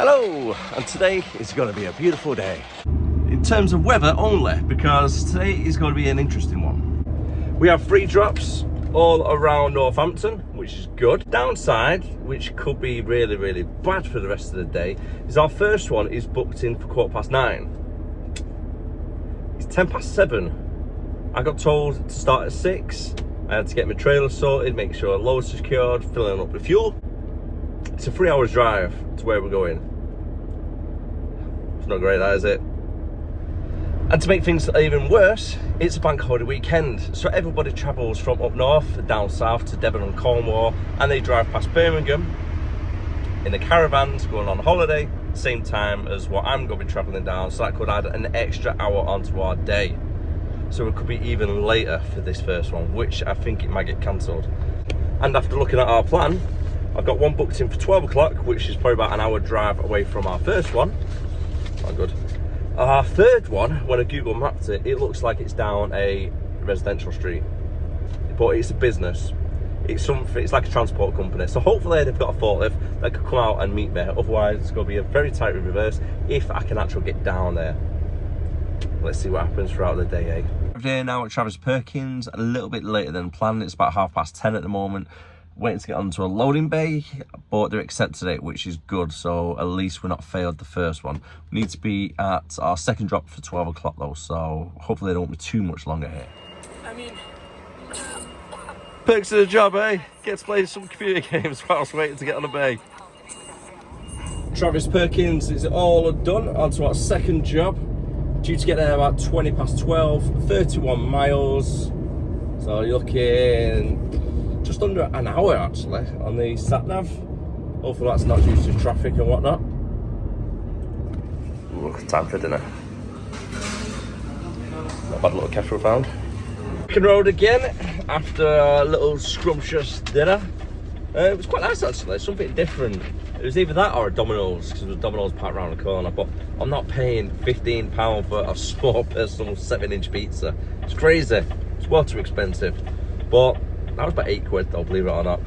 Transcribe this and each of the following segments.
Hello, and today is going to be a beautiful day. In terms of weather only, because today is going to be an interesting one. We have 3 drops all around Northampton, which is good. Downside, which could be really bad for the rest of the day, is our first one is booked in for 9:15. It's 7:10. I got told to start at 6. I had to get my trailer sorted, make sure the load's secured, filling up with fuel. It's a 3 hours drive to where we're going. It's not great, that is it? And to make things even worse, it's a bank holiday weekend. So everybody travels from up north, down south to Devon and Cornwall, and they drive past Birmingham in the caravans going on holiday, same time as what I'm going to be travelling down. So that could add an extra hour onto our day. So it could be even later for this first one, which I think it might get cancelled. And after looking at our plan, I've got one booked in for 12 o'clock, which is probably about an hour drive away from our first one. Not good. Our third one, when I Google mapped it, it looks like it's down a residential street, but it's a business. It's something. It's like a transport company. So hopefully they've got a forklift that could come out and meet me. Otherwise, it's going to be a very tight reverse if I can actually get down there. Let's see what happens throughout the day. We're here now at Travis Perkins, a little bit later than planned. It's about 10:30 at the moment. Waiting to get onto a loading bay, but they're accepted it, which is good. So at least we're not failed the first one. We need to be at our second drop for 12 o'clock though, so hopefully they won't be too much longer here. Perks of the job, eh? Get to play some computer games whilst waiting to get on the bay. Travis Perkins is all done. Onto our second job. Due to get there about 12:20, 31 miles. So you're looking just under an hour actually on the sat nav. Hopefully that's not due to traffic and whatnot. Ooh, time for dinner. Not bad little cafe we found. Back road again after a little scrumptious dinner. It was quite nice actually, something different. It was either that or a Domino's, because there was a Domino's parked around the corner, but I'm not paying £15 for a small personal 7-inch pizza. It's crazy. It's well too expensive. But that was about £8 though, believe it or not.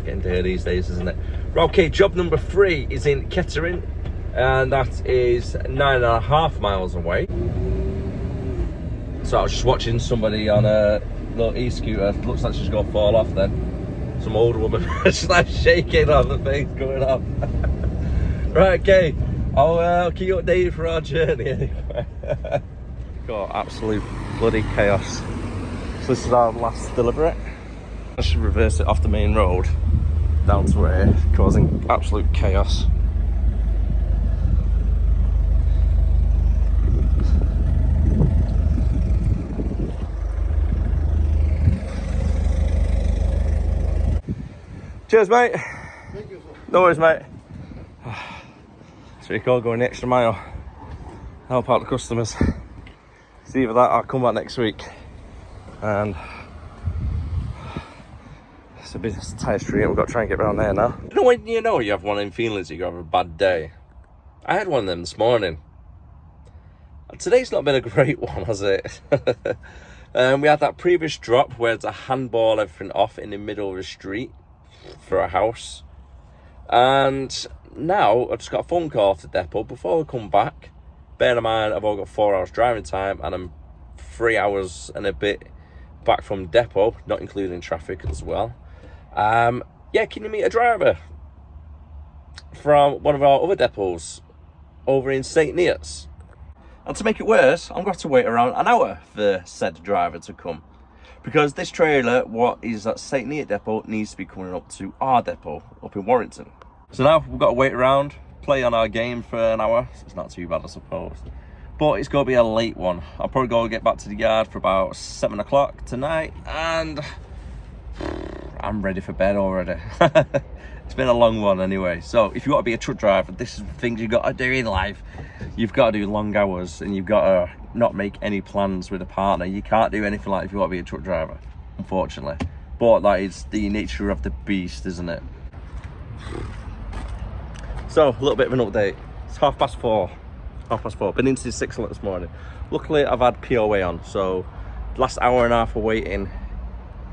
Getting dear these days, isn't it? Right, okay, job number 3 is in Kettering, and that is 9.5 miles away. So I was just watching somebody on a little e-scooter. Looks like she's going to fall off then. Some old woman, she's like shaking on the things going off. Right, okay, I'll keep you updated for our journey anyway. Got absolute bloody chaos. So this is our last delivery. I should reverse it off the main road down to where, causing absolute chaos. Cheers, mate. Thank you, sir. No worries, mate. So you call going the extra mile, help out the customers. It's either that or I'll come back next week. And it's a bit tight street, we've got to try and get around there now. You know when you have one of them feelings that you have a bad day? I had one of them this morning. And today's not been a great one, has it? We had that previous drop where it's a handball everything off in the middle of the street for a house, and now I just got a phone call off the depot before we come back. Bear in mind I've only got 4 hours driving time and I'm 3 hours and a bit back from depot, not including traffic as well. Yeah, can you meet a driver from one of our other depots over in St Neots? And to make it worse, I'm going to have to wait around an hour for said driver to come, because this trailer, what is at St Neots depot, needs to be coming up to our depot up in Warrington. So now we've got to wait around, play on our game for an hour. So it's not too bad, I suppose. But it's going to be a late one. I'll probably go get back to the yard for about 7 o'clock tonight, and I'm ready for bed already. It's been a long one anyway. So if you want to be a truck driver, this is the things you've got to do in life. You've got to do long hours, and you've got to not make any plans with a partner. You can't do anything like if you want to be a truck driver, unfortunately. But that is the nature of the beast, isn't it? So a little bit of an update. It's 4:30. Been into 6 o'clock this morning. Luckily I've had POA on, so last hour and a half of waiting,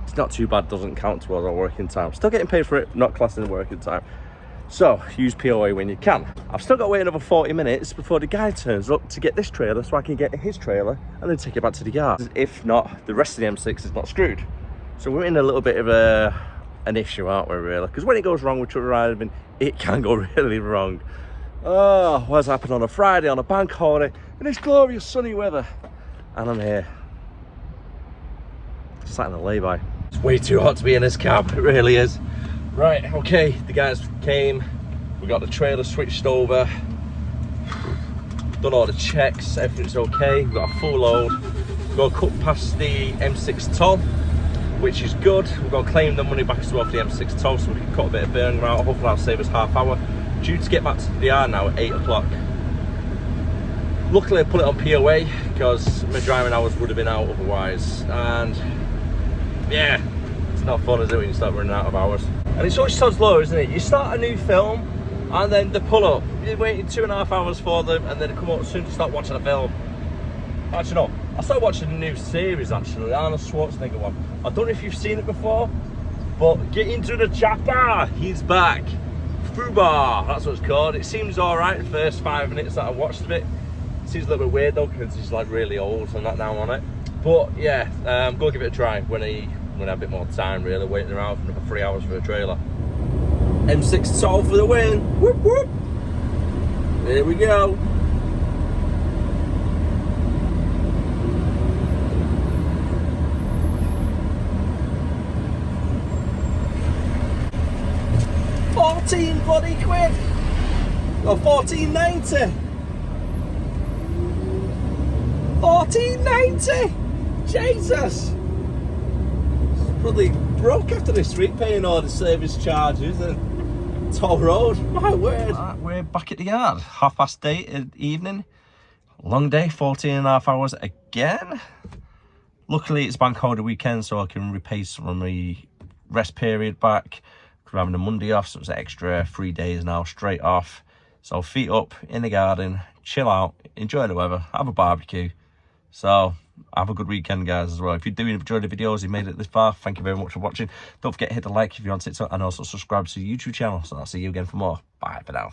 it's not too bad, doesn't count towards our working time. Still getting paid for it, not classing the working time. So use POA when you can. I've still got to wait another 40 minutes before the guy turns up to get this trailer so I can get his trailer and then take it back to the yard. If not, the rest of the M6 is not screwed. So we're in a little bit of an issue, aren't we, really? Because when it goes wrong with truck driving, it can go really wrong. Oh, what's happened on a Friday, on a bank holiday, in this glorious sunny weather? And I'm here, sat in a lay-by. It's way too hot to be in this cab, it really is. Right, okay, the guys came, we got the trailer switched over, done all the checks, everything's okay, we've got a full load. We've got to cut past the M6 toll, which is good. We've got to claim the money back as well for the M6 toll, so we can cut a bit of burn out. Hopefully that'll save us half hour. Due to get back to the yard now at 8 o'clock. Luckily I put it on POA because my driving hours would have been out otherwise, and yeah, it's not fun, is it, when you start running out of hours? And it's such sod's law, isn't it? You start a new film and then they pull up. You're waiting 2.5 hours for them and then they come up as soon as you start watching a film. Actually no, I started watching a new series actually, the Arnold Schwarzenegger one. I don't know if you've seen it before, but get into the chopper, he's back. Fubar, that's what it's called. It seems alright the first 5 minutes that I watched of it. It seems a little bit weird though because he's like really old, so I'm not down on it. But yeah, go give it a try when I have a bit more time, really, waiting around for another 3 hours for a trailer. M6 toll for the win. Whoop whoop. Here we go. £14 bloody quid. No, £14.90. £14.90. Jesus. Probably broke after this week, paying all the service charges and toll road. My word. Right, we're back at the yard. 8:30 in the evening. Long day, 14.5 hours again. Luckily it's bank holiday weekend, so I can repay some of my rest period back. We're having a Monday off, so it's an extra 3 days now straight off. So feet up in the garden, chill out, enjoy the weather, have a barbecue. So have a good weekend, guys, as well. If you do enjoy the videos, you made it this far, thank you very much for watching. Don't forget to hit the like if you're on TikTok, and also subscribe to the YouTube channel. So I'll see you again for more. Bye for now.